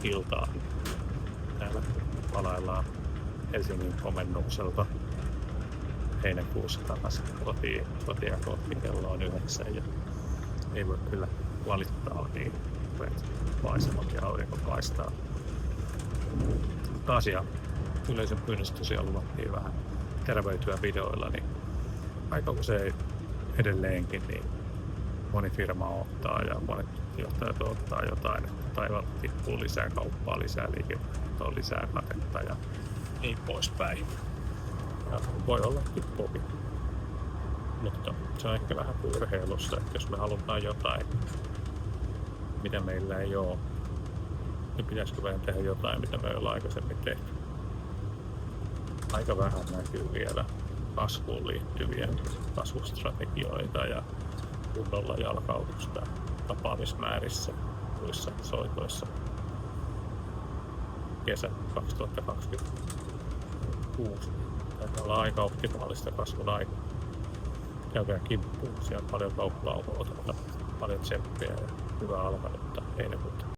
iltaan. Täällä palaillaan Helsingin komennukselta heinäkuussa takaisin kotia kohti. Kello on 9 ja ei voi kyllä valittaa, niin paisemat ja aurinko paistaa. Asia yleisön pyynnöstä tosiaan luvattiin vähän terveytyä videoilla, niin aika usein edelleenkin niin moni firma ottaa ja monet johtajat ottaa jotain, että taivaalta tippuu lisää kauppaa, lisää liiketoimintaa, lisää katetta ja niin poispäin. Ja voi olla tippuukin. Mutta se on ehkä vähän kuin urheilussa, että jos me halutaan jotain, mitä meillä ei ole, niin pitäisikö meidän tehdä jotain, mitä me ollaan aikaisemmin tehty. Aika vähän näkyy vielä kasvuun liittyviä kasvustrategioita ja kunnolla jalkautusta tapaamismäärissä muissa soitoissa. Kesä 2026 taitaa olla aika optimaalista kasvun aikaa. Käykää kimppuun, siellä on paljon kauppaa, paljon tsemppiä ja hyvää alkanutta heinäkuuta.